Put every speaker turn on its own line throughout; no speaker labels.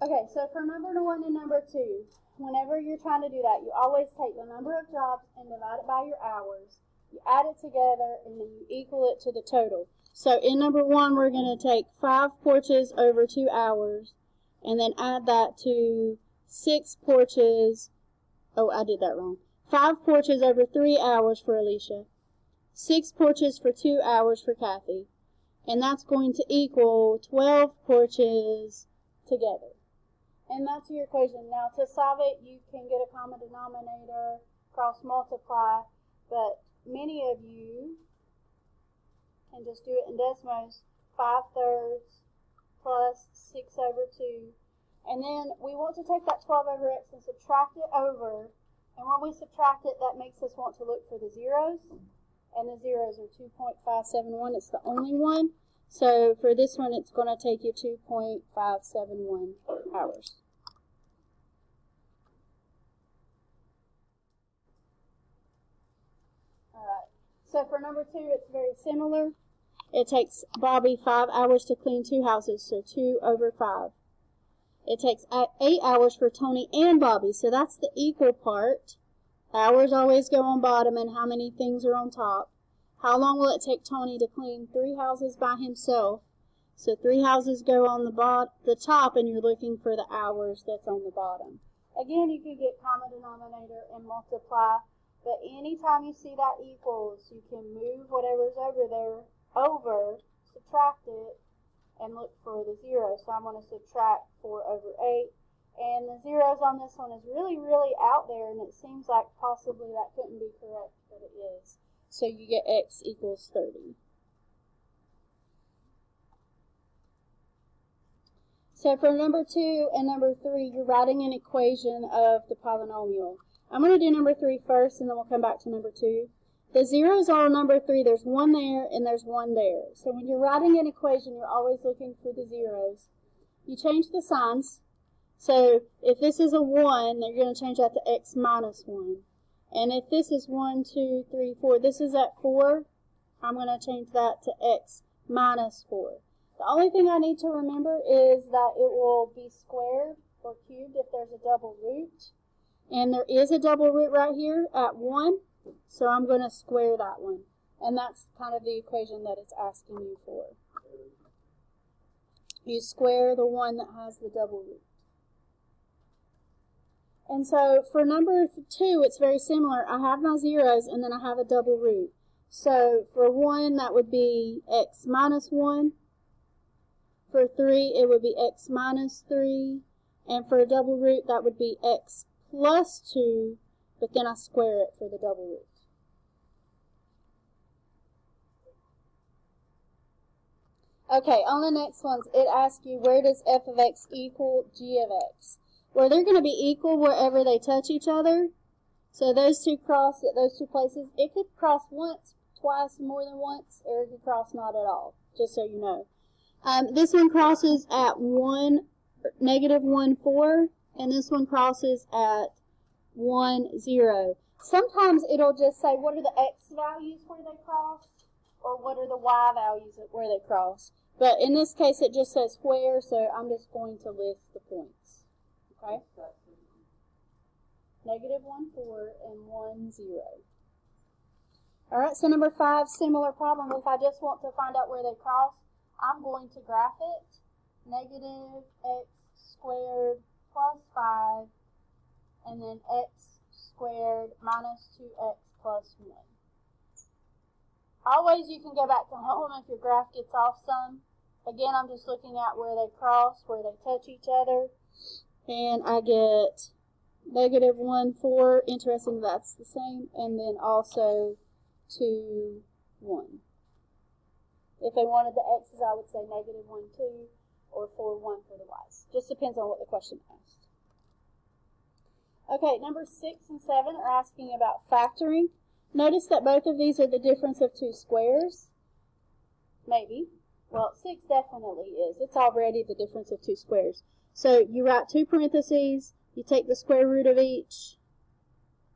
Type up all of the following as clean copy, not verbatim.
Okay, so for number 1 and number 2, whenever you're trying to do that, you always take the number of jobs and divide it by your hours. You add it together, and then you equal it to the total. So in number 1, we're going to take 5 porches over 2 hours, and then add that to 6 porches. Oh, I did that wrong. 5 porches over 3 hours for Alicia. 6 porches for 2 hours for Kathy. And that's going to equal 12 porches together. And that's your equation. Now, to solve it, you can get a common denominator, cross multiply, but many of you can just do it in Desmos, 5/3 plus 6 over 2. And then we want to take that 12 over x and subtract it over. And when we subtract it, that makes us want to look for the zeros. And the zeros are 2.571. It's the only one. So for this one, it's going to take you 2.571 hours. All right. So for number 2, it's very similar. It takes Bobby 5 hours to clean 2 houses, so 2 over 5. It takes 8 hours for Tony and Bobby, so that's the equal part. Hours always go on bottom, and how many things are on top. How long will it take Tony to clean 3 houses by himself? So 3 houses go on the top, and you're looking for the hours that's on the bottom. Again, you can get common denominator and multiply, but anytime you see that equals, you can move whatever's over there over, subtract it, and look for the zero. So I'm going to subtract 4 over 8. And the zeros on this one is really, really out there, and it seems like possibly that couldn't be correct, but it is. So you get x equals 30. So for number 2 and number 3, you're writing an equation of the polynomial. I'm going to do number 3 first, and then we'll come back to number 2. The zeros are on number 3. There's 1 there, and there's 1 there. So when you're writing an equation, you're always looking for the zeros. You change the signs. So if this is a 1, then you're going to change that to x minus 1. And if this is 1, 2, 3, 4, this is at 4, I'm going to change that to x minus 4. The only thing I need to remember is that it will be squared or cubed if there's a double root. And there is a double root right here at 1, so I'm going to square that one. And that's kind of the equation that it's asking you for. You square the one that has the double root. And so for number 2, it's very similar. I have my zeros, and then I have a double root. So for 1, that would be x minus 1. For 3, it would be x minus 3. And for a double root, that would be x plus 2, but then I square it for the double root. Okay, on the next ones, it asks you, where does f of x equal g of x? Well, they're going to be equal wherever they touch each other. So those two cross at those two places. It could cross once, twice, more than once, or it could cross not at all, just so you know. This one crosses at negative 1, 4, and this one crosses at 1, 0. Sometimes it'll just say what are the x values where they cross, or what are the y values where they cross. But in this case, it just says where, so I'm just going to list the points. Okay? Negative 1, 4, and 1, 0. All right, so number 5, similar problem. If I just want to find out where they cross, I'm going to graph it. Negative x squared plus 5, and then x squared minus 2x plus 1. Always you can go back to home if your graph gets off some. Again, I'm just looking at where they cross, where they touch each other. And I get negative 1, 4. Interesting, that's the same. And then also 2, 1. If they wanted the x's, I would say negative 1, 2, or 4, 1 for the y's. Just depends on what the question asked. Okay, number 6 and 7 are asking about factoring. Notice that both of these are the difference of 2 squares. Maybe. Well, 6 definitely is. It's already the difference of 2 squares. So you write 2 parentheses, you take the square root of each,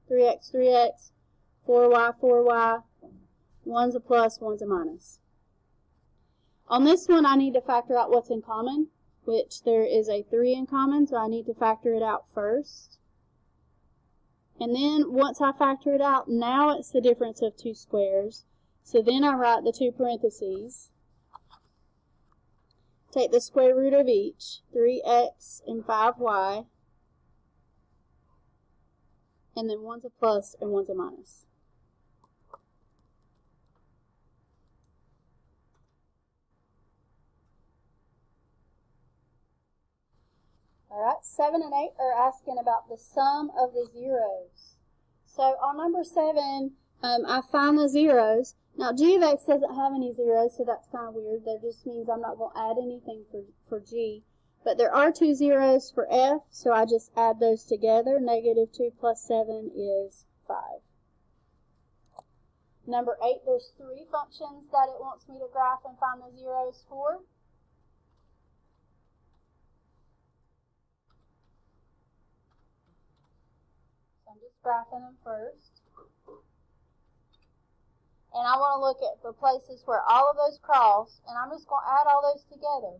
3x, 3x, 4y, 4y, 1's a plus, 1's a minus. On this one, I need to factor out what's in common. which there is a 3 in common, so I need to factor it out first. And then once I factor it out, now it's the difference of 2 squares. So then I write the 2 parentheses. Take the square root of each, 3x and 5y. And then one's a plus and one's a minus. Alright, 7 and 8 are asking about the sum of the zeros. So on number 7, I find the zeros. Now g of x doesn't have any zeros, so that's kind of weird. That just means I'm not going to add anything for g. But there are 2 zeros for f, so I just add those together. Negative 2 plus 7 is 5. Number 8, there's 3 functions that it wants me to graph and find the zeros for. So I'm just graphing them first. And I want to look at the places where all of those cross, and I'm just going to add all those together.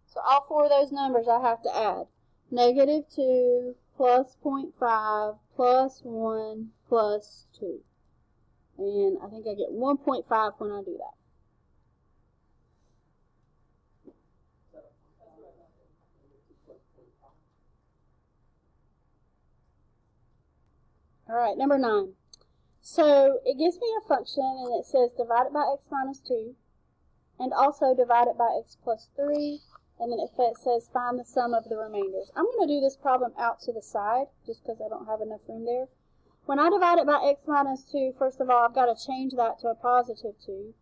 So all 4 of those numbers I have to add. Negative 2 plus 0.5 plus 1 plus 2. And I think I get 1.5 when I do that. Alright, number 9. So it gives me a function and it says divide it by x minus 2 and also divide it by x plus 3, and then it says find the sum of the remainders. I'm going to do this problem out to the side just because I don't have enough room there. When I divide it by x minus 2, first of all, I've got to change that to a positive 2.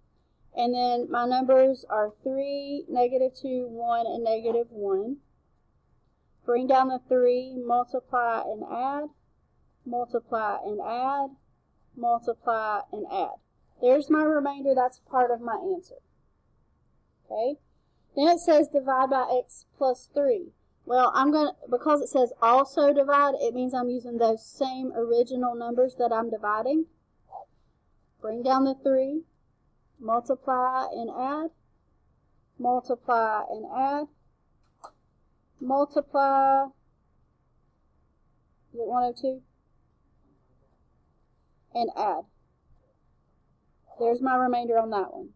And then my numbers are 3, negative 2, 1, and negative 1. Bring down the 3, multiply and add. Multiply and add, multiply and add. There's my remainder. That's part of my answer. Okay. Then it says divide by x plus 3. Well, because it says also divide, it means I'm using those same original numbers that I'm dividing. Bring down the 3, multiply and add, multiply and add, multiply. Is it 102? And add. There's my remainder on that one.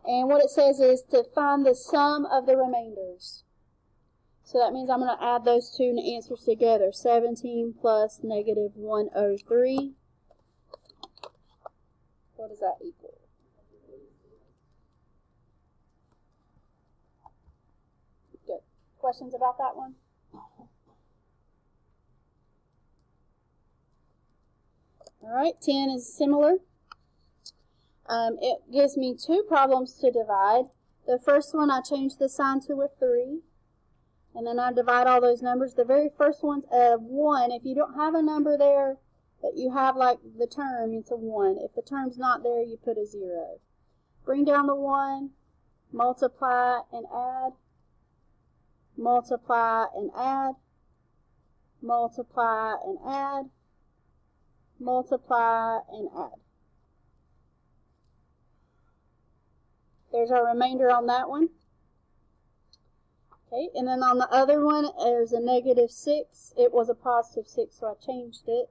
And what it says is to find the sum of the remainders. So that means I'm going to add those two answers together. 17 plus negative 103. What does that equal? Good. Questions about that one? Alright, 10 is similar. It gives me 2 problems to divide. The first one, I change the sign to a 3. And then I divide all those numbers. The very first one's a 1. If you don't have a number there, but you have like the term, it's a 1. If the term's not there, you put a 0. Bring down the 1, multiply and add, multiply and add, multiply and add, multiply and add. There's our remainder on that one. Okay, and then on the other one, there's a negative 6. It was a positive 6, so I changed it.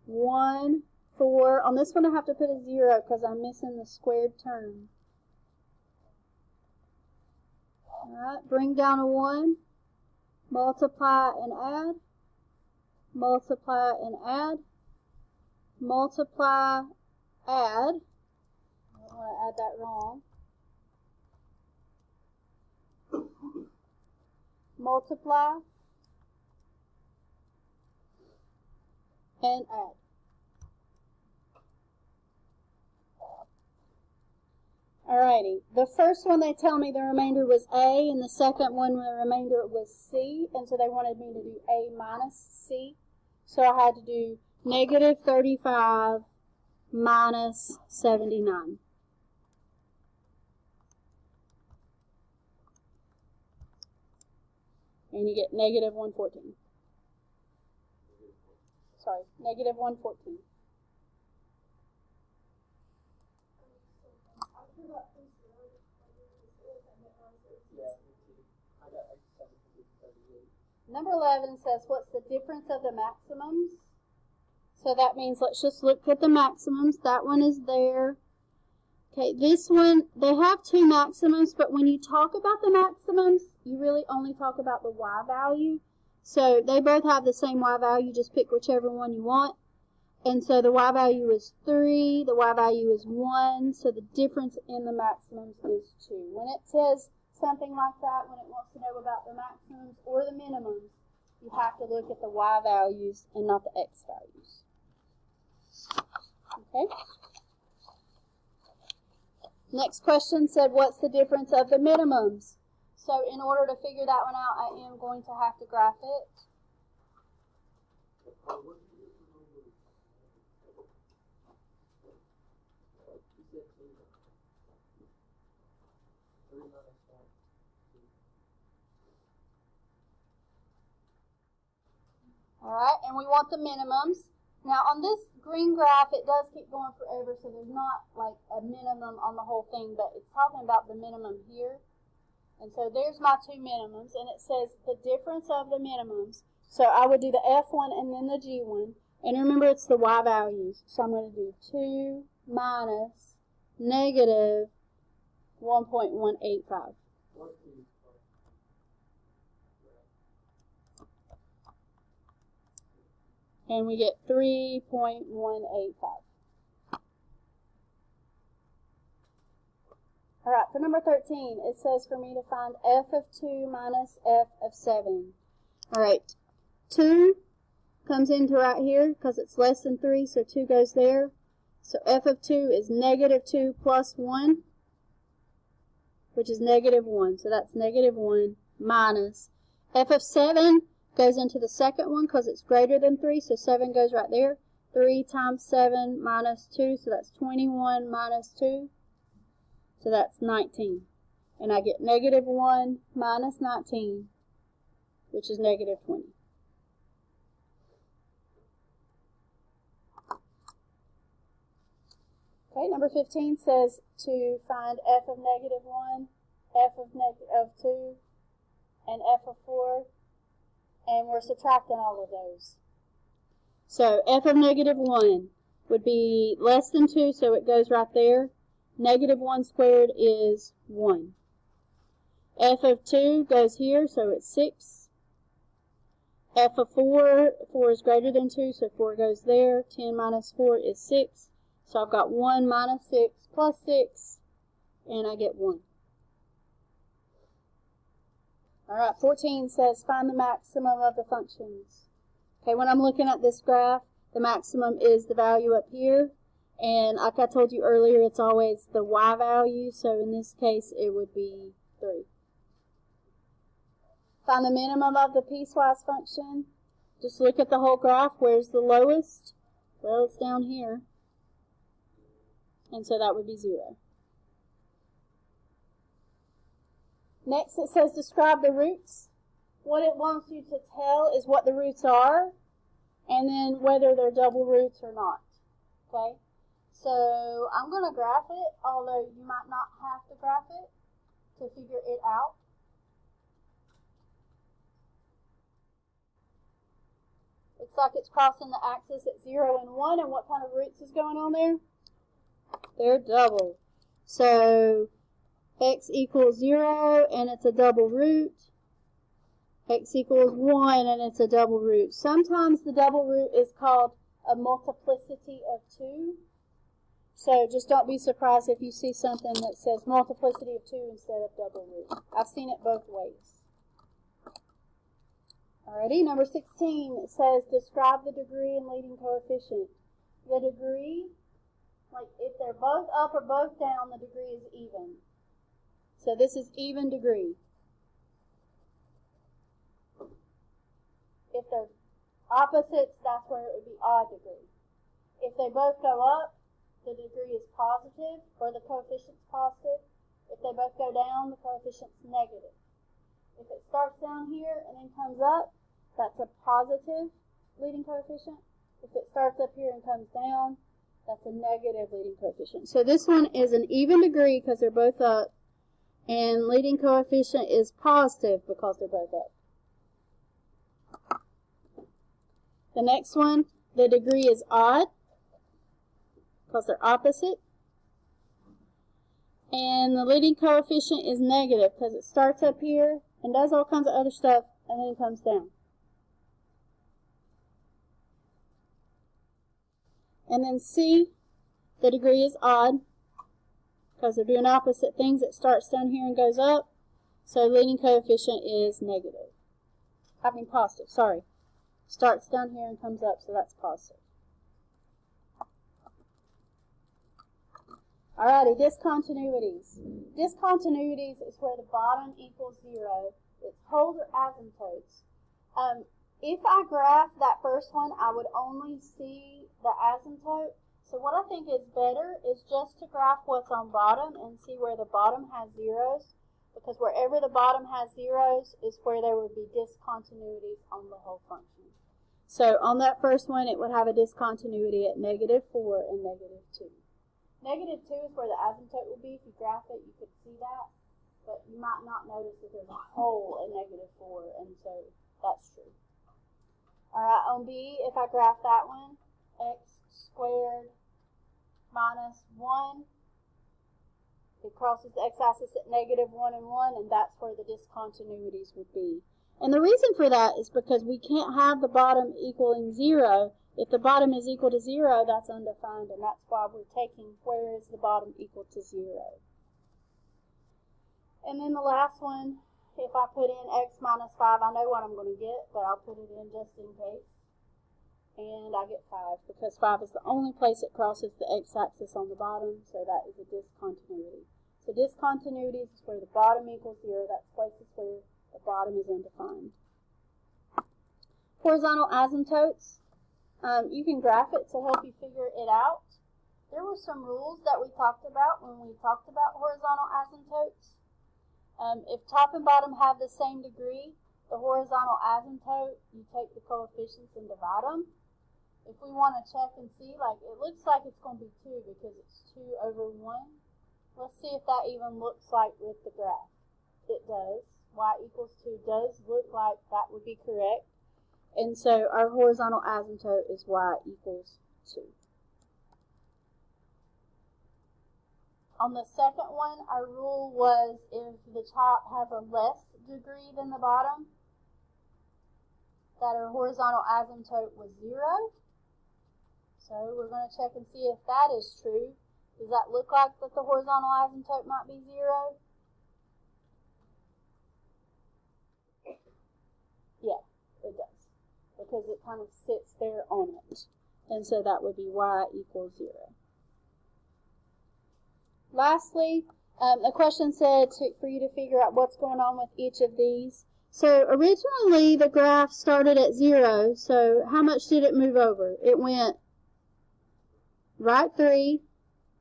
1, 4. On this one, I have to put a 0 because I'm missing the squared term. Alright, bring down a 1, multiply and add, multiply and add, multiply, add. I don't want to add that wrong. Multiply and add. Alrighty, the first one they tell me the remainder was A, and the second one the remainder was C, and so they wanted me to do A minus C. So I had to do negative 35 minus 79. And you get negative 114. Sorry, negative 114. Number 11 says, what's the difference of the maximums? So that means let's just look at the maximums. That one is there. Okay, this one, they have two maximums, but when you talk about the maximums, you really only talk about the y value. So they both have the same y value, just pick whichever one you want. And so the y value is 3, the y value is 1, so the difference in the maximums is 2. When it says something like that, when it wants to know about the maximums or the minimums, you have to look at the y values and not the x values. Okay? Next question said, what's the difference of the minimums? So in order to figure that one out, I am going to have to graph it. Alright, and we want the minimums. Now on this green graph, it does keep going forever, so there's not like a minimum on the whole thing, but it's talking about the minimum here. And so there's my two minimums, and it says the difference of the minimums. So I would do the F1 and then the G1. And remember, it's the y values. So I'm going to do 2 minus negative 1.185. And we get 3.185. All right, for number 13, it says for me to find f of 2 minus f of 7. All right, 2 comes into right here because it's less than 3, so 2 goes there. So f of 2 is negative 2 plus 1, which is negative 1. So that's negative 1 minus f of 7 goes into the second one because it's greater than 3, so 7 goes right there. 3 times 7 minus 2, so that's 21 minus 2. So that's 19. And I get negative 1 minus 19, which is negative 20. Okay, number 15 says to find f of negative 1, f of 2, and f of 4. And we're subtracting all of those. So f of negative 1 would be less than 2, so it goes right there. Negative 1 squared is 1. F of 2 goes here, so it's 6. F of 4 is greater than 2, so 4 goes there. 10 minus 4 is 6. So I've got 1 minus 6 plus 6, and I get 1. All right, 14 says find the maximum of the functions. Okay, when I'm looking at this graph, the maximum is the value up here. And like I told you earlier, it's always the y value. So in this case, it would be 3. Find the minimum of the piecewise function. Just look at the whole graph. Where's the lowest? Well, it's down here. And so that would be 0. Next, it says describe the roots. What it wants you to tell is what the roots are, and then whether they're double roots or not. Okay? So I'm going to graph it, although you might not have to graph it to figure it out. Looks like it's crossing the axis at 0 and 1, and what kind of roots is going on there? They're double. So x equals 0, and it's a double root. X equals 1, and it's a double root. Sometimes the double root is called a multiplicity of 2. So just don't be surprised if you see something that says multiplicity of 2 instead of double root. I've seen it both ways. Alrighty, number 16, it says describe the degree and leading coefficient. The degree, like if they're both up or both down, the degree is even. So this is even degree. If they're opposites, that's where it would be odd degree. If they both go up, the degree is positive, or the coefficient's positive. If they both go down, the coefficient's negative. If it starts down here and then comes up, that's a positive leading coefficient. If it starts up here and comes down, that's a negative leading coefficient. So this one is an even degree because they're both up, and leading coefficient is positive because they're both up. The next one, the degree is odd because they're opposite. And the leading coefficient is negative because it starts up here and does all kinds of other stuff and then comes down. And then C, the degree is odd because they're doing opposite things. It starts down here and goes up. So leading coefficient is negative. I mean positive, sorry. Starts down here and comes up, so that's positive. Alrighty, discontinuities. Discontinuities is where the bottom equals 0. It's wholes or asymptotes. If I graph that first one, I would only see the asymptote. So what I think is better is just to graph what's on bottom and see where the bottom has zeros, because wherever the bottom has zeros is where there would be discontinuities on the whole function. So on that first one, it would have a discontinuity at -4 and -2. -2 is where the asymptote will be. If you graph it, you could see that, but you might not notice that there's a hole at -4, and so that's true. Alright, on B, if I graph that one, x squared minus 1, it crosses the x-axis at -1 and 1, and that's where the discontinuities would be. And the reason for that is because we can't have the bottom equaling 0. If the bottom is equal to 0, that's undefined, and that's why we're taking where is the bottom equal to 0. And then the last one, if I put in x minus 5, I know what I'm going to get, but I'll put it in just in case. And I get 5, because 5 is the only place it crosses the x-axis on the bottom, so that is a discontinuity. So discontinuities is where the bottom equals 0. That's places where the bottom is undefined. Horizontal asymptotes. You can graph it to help you figure it out. There were some rules that we talked about when we talked about horizontal asymptotes. If top and bottom have the same degree, the horizontal asymptote, you take the coefficients and divide them. If we want to check and see, like it looks like it's going to be 2 because it's 2 over 1. Let's see if that even looks like with the graph. It does. Y equals 2 does look like that would be correct. And so our horizontal asymptote is y equals 2. On the second one, our rule was if the top has a less degree than the bottom, that our horizontal asymptote was 0. So we're going to check and see if that is true. Does that look like that the horizontal asymptote might be 0? Yeah, it does, because it kind of sits there on it. And so that would be y equals 0. Lastly, the question said for you to figure out what's going on with each of these. So originally the graph started at 0, so how much did it move over? It went right 3,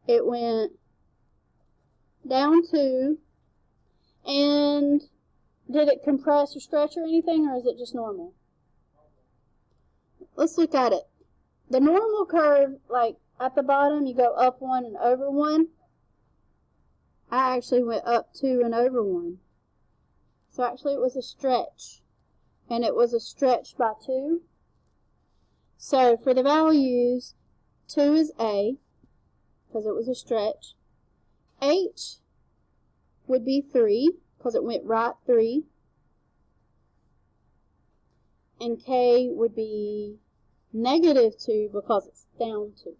it went down 2, and did it compress or stretch or anything, or is it just normal? Let's look at it. The normal curve, like at the bottom, you go up 1 and over 1. I actually went up 2 and over 1. So actually it was a stretch. And it was a stretch by 2. So for the values, 2 is A, because it was a stretch. H would be 3, because it went right 3. And K would be -2, because it's down 2.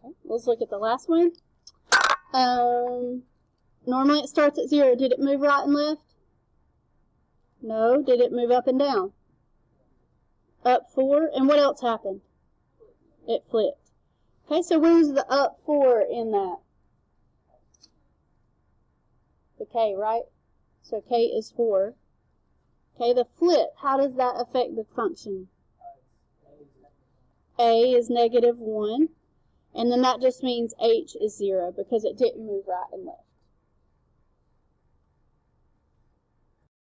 Okay, let's look at the last one. Normally it starts at 0. Did it move right and left? No. Did it move up and down? Up 4. And what else happened? It flipped. Okay, so where's the up 4 in that? The K, right? So K is 4. Okay, the flip, how does that affect the function? A is -1. And then that just means H is 0 because it didn't move right and left.